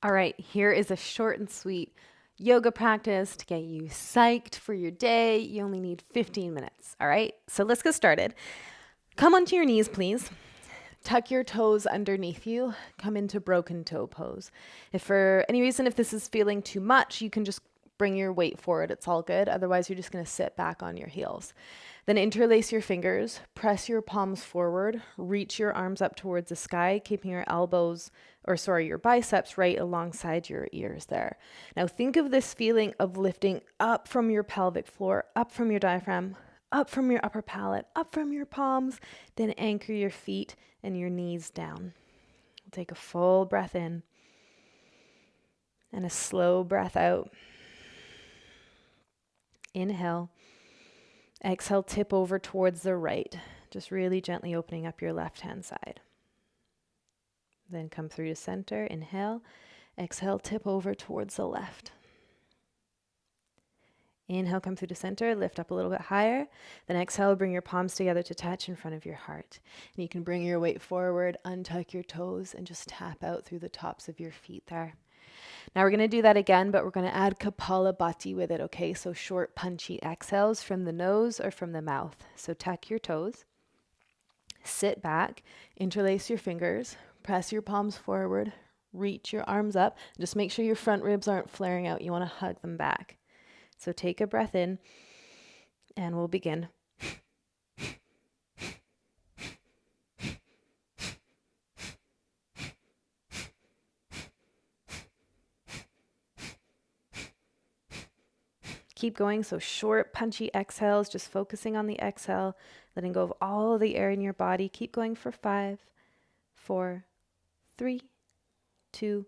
All right, here is a short and sweet yoga practice to get you psyched for your day. You only need 15 minutes. All right, so let's get started. Come onto your knees, please. Tuck your toes underneath you. Come into broken toe pose. If for any reason, if this is feeling too much, you can just bring your weight forward. It's all good. Otherwise, you're just going to sit back on your heels. Then interlace your fingers, press your palms forward, reach your arms up towards the sky, keeping your your biceps right alongside your ears there. Now think of this feeling of lifting up from your pelvic floor, up from your diaphragm, up from your upper palate, up from your palms, then anchor your feet and your knees down. Take a full breath in and a slow breath out. Inhale. Exhale, tip over towards the right, just really gently opening up your left-hand side. Then come through to center, inhale. Exhale, tip over towards the left. Inhale, come through to center, lift up a little bit higher. Then exhale, bring your palms together to touch in front of your heart. And you can bring your weight forward, untuck your toes, and just tap out through the tops of your feet there. Now we're going to do that again, but we're going to add Kapalabhati with it, okay? So short, punchy exhales from the nose or from the mouth. So tuck your toes, sit back, interlace your fingers, press your palms forward, reach your arms up. Just make sure your front ribs aren't flaring out. You want to hug them back. So take a breath in, and we'll begin. Keep going, so short, punchy exhales, just focusing on the exhale, letting go of all the air in your body. Keep going for 5, 4, 3, 2,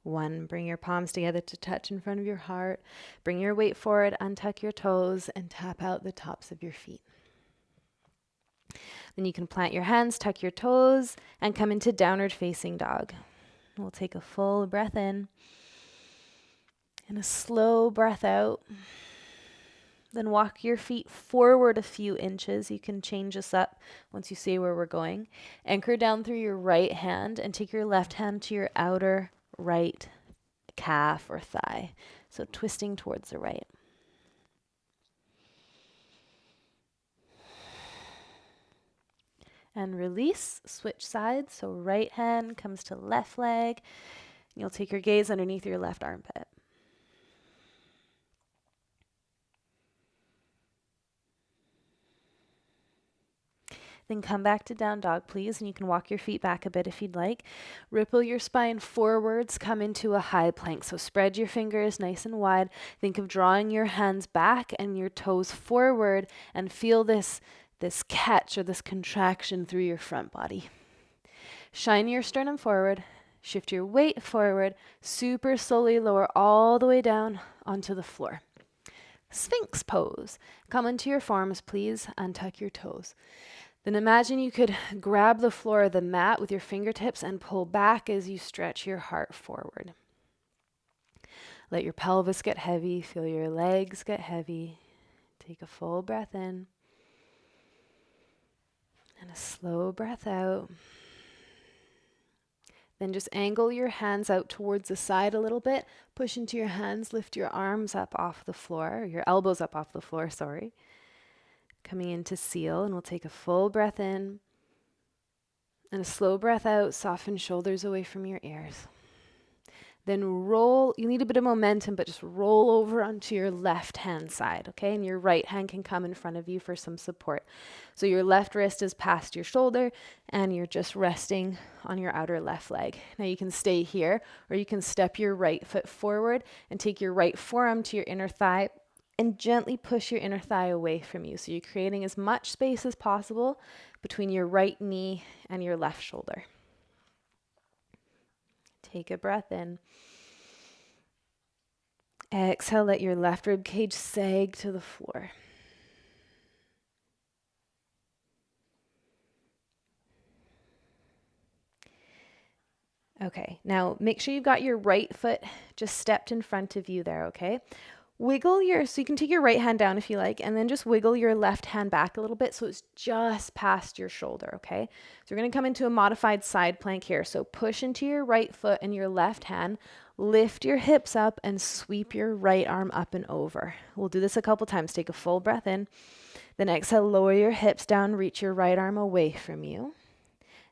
1. Bring your palms together to touch in front of your heart. Bring your weight forward, untuck your toes, and tap out the tops of your feet. Then you can plant your hands, tuck your toes, and come into downward facing dog. We'll take a full breath in and a slow breath out. Then walk your feet forward a few inches. You can change this up once you see where we're going. Anchor down through your right hand and take your left hand to your outer right calf or thigh. So twisting towards the right. And release, switch sides. So right hand comes to left leg. You'll take your gaze underneath your left armpit. Then come back to down dog, please, and you can walk your feet back a bit if you'd like. Ripple your spine forwards, come into a high plank. So spread your fingers nice and wide. Think of drawing your hands back and your toes forward and feel this catch or this contraction through your front body. Shine your sternum forward, shift your weight forward, super slowly lower all the way down onto the floor. Sphinx pose. Come into your forms, please, untuck your toes. Then imagine you could grab the floor of the mat with your fingertips and pull back as you stretch your heart forward. Let your pelvis get heavy, feel your legs get heavy. Take a full breath in and a slow breath out. Then just angle your hands out towards the side a little bit. Push into your hands, lift your arms up off the floor, your elbows up off the floor, sorry. Coming into seal, and we'll take a full breath in and a slow breath out. Soften shoulders away from your ears. Then roll. You need a bit of momentum, but just roll over onto your left hand side, okay? And your right hand can come in front of you for some support. So your left wrist is past your shoulder, and you're just resting on your outer left leg. Now you can stay here, or you can step your right foot forward and take your right forearm to your inner thigh and gently push your inner thigh away from you. So you're creating as much space as possible between your right knee and your left shoulder. Take a breath in. Exhale, let your left rib cage sag to the floor. Okay, now make sure you've got your right foot just stepped in front of you there, okay? So you can take your right hand down if you like, and then just wiggle your left hand back a little bit so it's just past your shoulder, okay? So we're going to come into a modified side plank here. So push into your right foot and your left hand, lift your hips up and sweep your right arm up and over. We'll do this a couple times. Take a full breath in, then exhale, lower your hips down, reach your right arm away from you,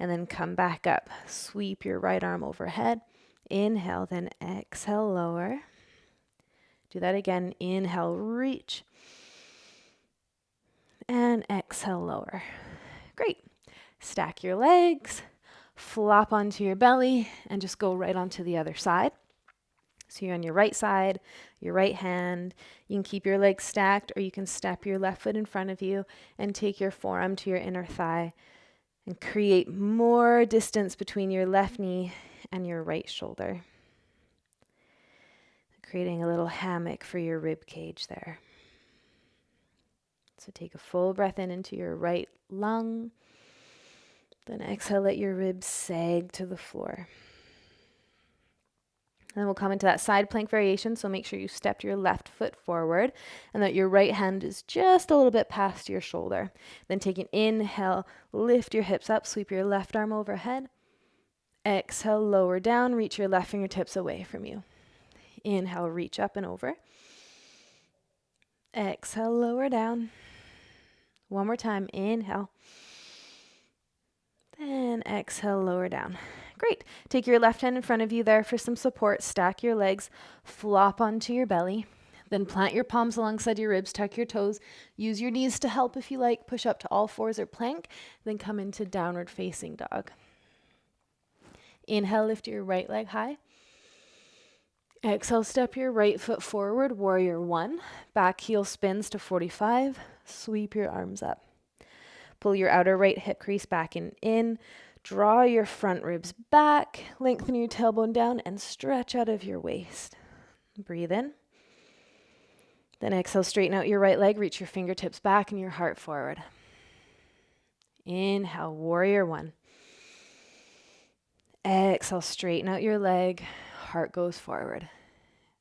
and then come back up. Sweep your right arm overhead. Inhale, then exhale, lower. Do that again. Inhale, reach. And exhale, lower. Great. Stack your legs, flop onto your belly, and just go right onto the other side. So you're on your right side, your right hand. You can keep your legs stacked, or you can step your left foot in front of you and take your forearm to your inner thigh and create more distance between your left knee and your right shoulder, creating a little hammock for your rib cage there. So take a full breath in into your right lung. Then exhale, let your ribs sag to the floor. And then we'll come into that side plank variation. So make sure you step your left foot forward and that your right hand is just a little bit past your shoulder. Then take an inhale, lift your hips up, sweep your left arm overhead. Exhale, lower down, reach your left fingertips away from you. Inhale, reach up and over. Exhale, lower down. One more time, inhale. Then exhale, lower down. Great. Take your left hand in front of you there for some support. Stack your legs, flop onto your belly. Then plant your palms alongside your ribs, tuck your toes. Use your knees to help if you like. Push up to all fours or plank. Then come into downward facing dog. Inhale, lift your right leg high. Exhale, step your right foot forward, warrior one. Back heel spins to 45. Sweep your arms up. Pull your outer right hip crease back and in. Draw your front ribs back. Lengthen your tailbone down and stretch out of your waist. Breathe in. Then exhale, straighten out your right leg. Reach your fingertips back and your heart forward. Inhale, warrior one. Exhale, straighten out your leg. Heart goes forward.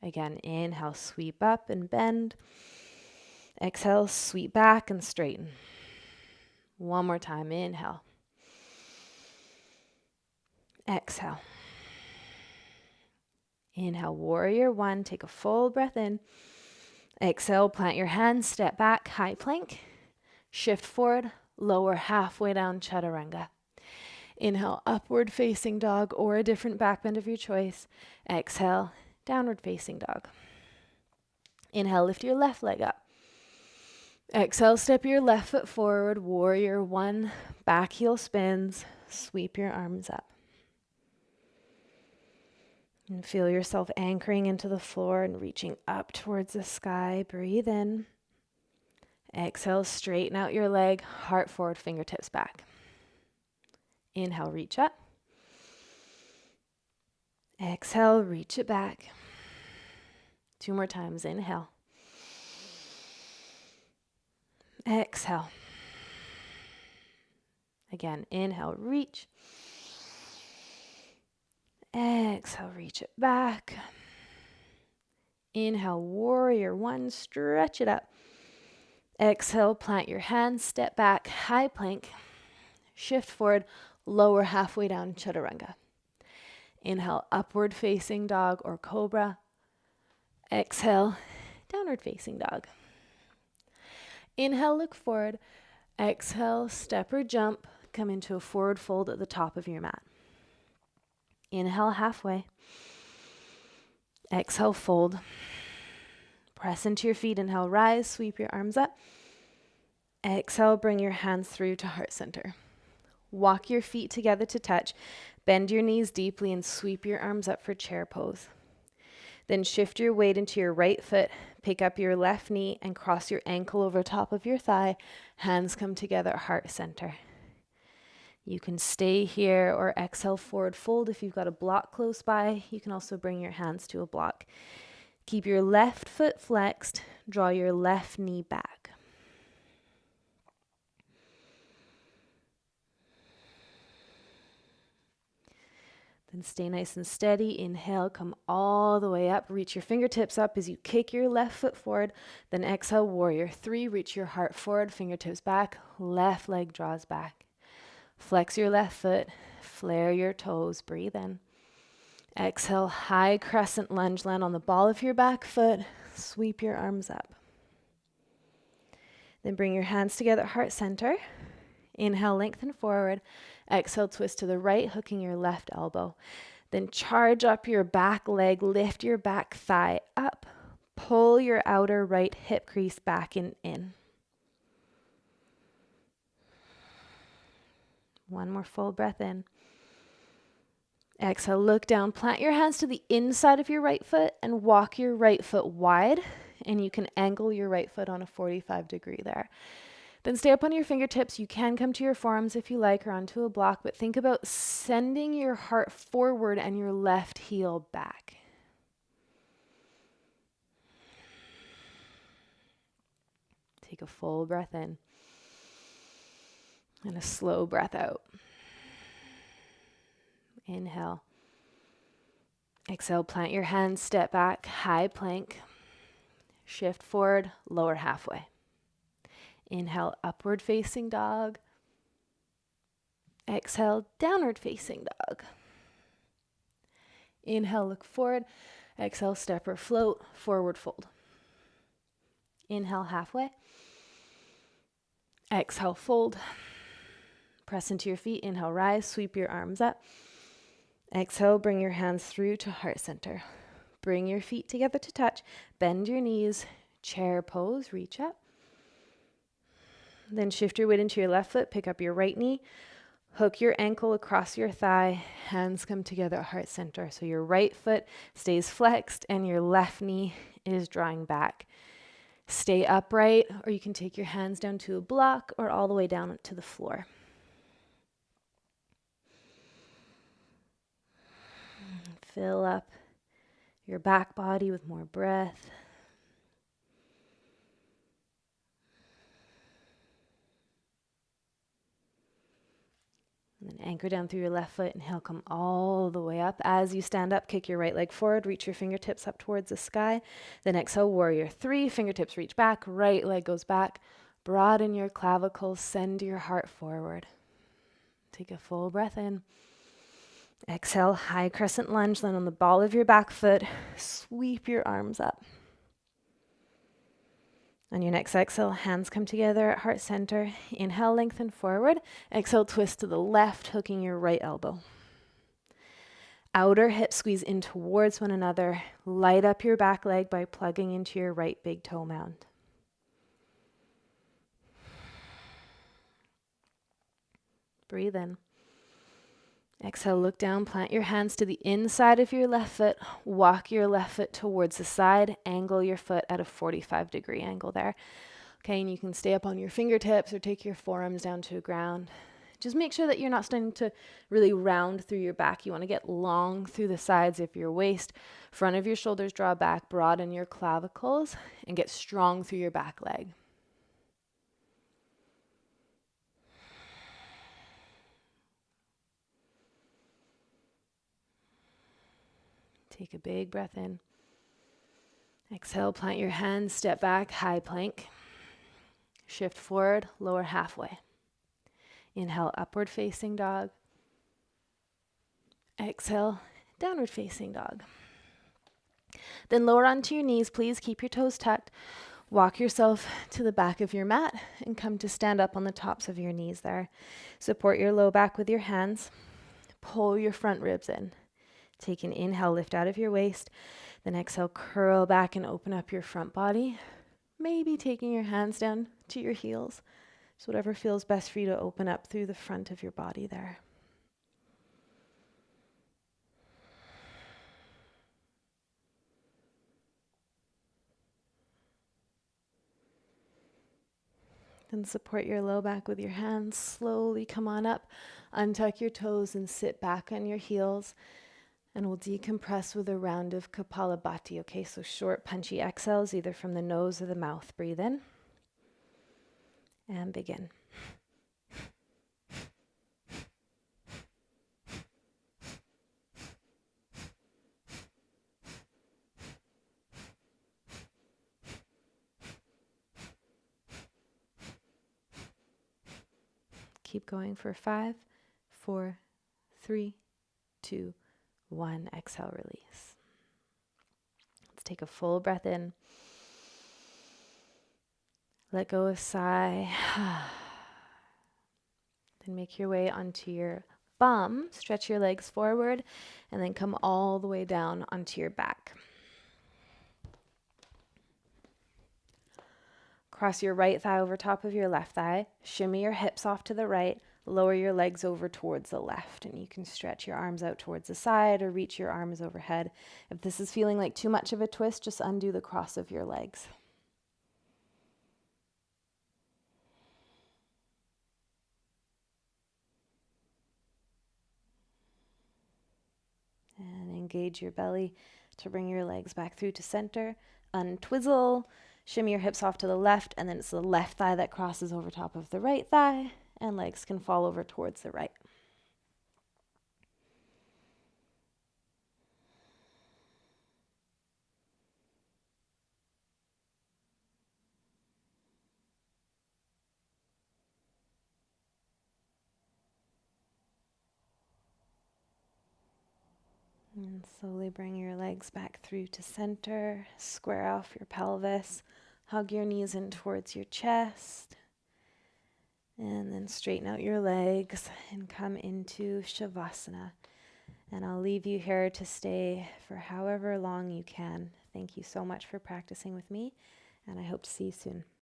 Again, inhale, sweep up and bend. Exhale, sweep back and straighten. One more time, inhale. Exhale. Inhale, warrior one. Take a full breath in. Exhale, plant your hands, step back, high plank. Shift forward, lower halfway down, chaturanga. Inhale, upward facing dog or a different back bend of your choice. Exhale, downward facing dog. Inhale, lift your left leg up. Exhale, step your left foot forward, warrior one. Back heel spins, sweep your arms up. And feel yourself anchoring into the floor and reaching up towards the sky. Breathe in. Exhale, straighten out your leg, heart forward, fingertips back. Inhale, reach up. Exhale, reach it back. Two more times, inhale. Exhale. Again, inhale, reach. Exhale, reach it back. Inhale, warrior one, stretch it up. Exhale, plant your hands, step back, high plank. Shift forward, lower halfway down, chaturanga. Inhale, upward facing dog or cobra. Exhale, downward facing dog. Inhale, look forward. Exhale, step or jump. Come into a forward fold at the top of your mat. Inhale, halfway. Exhale, fold. Press into your feet. Inhale, rise. Sweep your arms up. Exhale, bring your hands through to heart center. Walk your feet together to touch. Bend your knees deeply and sweep your arms up for chair pose. Then shift your weight into your right foot. Pick up your left knee and cross your ankle over top of your thigh. Hands come together at heart center. You can stay here or exhale, forward fold. If you've got a block close by, you can also bring your hands to a block. Keep your left foot flexed. Draw your left knee back. Then stay nice and steady. Inhale, come all the way up. Reach your fingertips up as you kick your left foot forward. Then exhale, warrior three. Reach your heart forward, fingertips back. Left leg draws back. Flex your left foot. Flare your toes. Breathe in. Exhale, high crescent lunge. Land on the ball of your back foot. Sweep your arms up. Then bring your hands together, heart center. Inhale, lengthen forward. Exhale, twist to the right, hooking your left elbow. Then charge up your back leg, lift your back thigh up. Pull your outer right hip crease back and in. One more full breath in. Exhale, look down, plant your hands to the inside of your right foot and walk your right foot wide. And you can angle your right foot on a 45-degree there. Then stay up on your fingertips. You can come to your forearms if you like or onto a block, but think about sending your heart forward and your left heel back. Take a full breath in and a slow breath out. Inhale. Exhale, plant your hands, step back, high plank. Shift forward, lower halfway. Inhale, upward facing dog. Exhale, downward facing dog. Inhale, look forward. Exhale, step or float, forward fold. Inhale, halfway. Exhale, fold. Press into your feet. Inhale, rise, sweep your arms up. Exhale, bring your hands through to heart center. Bring your feet together to touch. Bend your knees, chair pose, reach up. Then shift your weight into your left foot, pick up your right knee, hook your ankle across your thigh, hands come together at heart center. So your right foot stays flexed and your left knee is drawing back. Stay upright, or you can take your hands down to a block or all the way down to the floor. Fill up your back body with more breath. And then anchor down through your left foot. Inhale, come all the way up. As you stand up, kick your right leg forward. Reach your fingertips up towards the sky. Then exhale, warrior three. Fingertips reach back. Right leg goes back. Broaden your clavicles. Send your heart forward. Take a full breath in. Exhale, high crescent lunge. Land on the ball of your back foot. Sweep your arms up. On your next exhale, hands come together at heart center. Inhale, lengthen forward. Exhale, twist to the left, hooking your right elbow. Outer hip squeeze in towards one another. Light up your back leg by plugging into your right big toe mound. Breathe in. Exhale, look down, plant your hands to the inside of your left foot. Walk your left foot towards the side. Angle your foot at a 45-degree angle there. Okay, and you can stay up on your fingertips or take your forearms down to the ground. Just make sure that you're not starting to really round through your back. You want to get long through the sides of your waist. Front of your shoulders draw back, broaden your clavicles, and get strong through your back leg. Take a big breath in. Exhale, plant your hands, step back, high plank. Shift forward, lower halfway. Inhale, upward facing dog. Exhale, downward facing dog. Then lower onto your knees, please keep your toes tucked. Walk yourself to the back of your mat and come to stand up on the tops of your knees there. Support your low back with your hands. Pull your front ribs in. Take an inhale, lift out of your waist. Then exhale, curl back and open up your front body. Maybe taking your hands down to your heels. So whatever feels best for you to open up through the front of your body there. Then support your low back with your hands. Slowly come on up. Untuck your toes and sit back on your heels. And we'll decompress with a round of Kapalabhati, okay? So short, punchy exhales, either from the nose or the mouth. Breathe in. And begin. Keep going for 5, 4, 3, 2, 1. Exhale, release. Let's take a full breath in. Let go of sigh. Then make your way onto your bum. Stretch your legs forward and then come all the way down onto your back. Cross your right thigh over top of your left thigh. Shimmy your hips off to the right. Lower your legs over towards the left. And you can stretch your arms out towards the side or reach your arms overhead. If this is feeling like too much of a twist, just undo the cross of your legs. And engage your belly to bring your legs back through to center. Untwizzle. Shimmy your hips off to the left, and then it's the left thigh that crosses over top of the right thigh, and legs can fall over towards the right. And slowly bring your legs back through to center. Square off your pelvis. Hug your knees in towards your chest. And then straighten out your legs and come into Shavasana. And I'll leave you here to stay for however long you can. Thank you so much for practicing with me, and I hope to see you soon.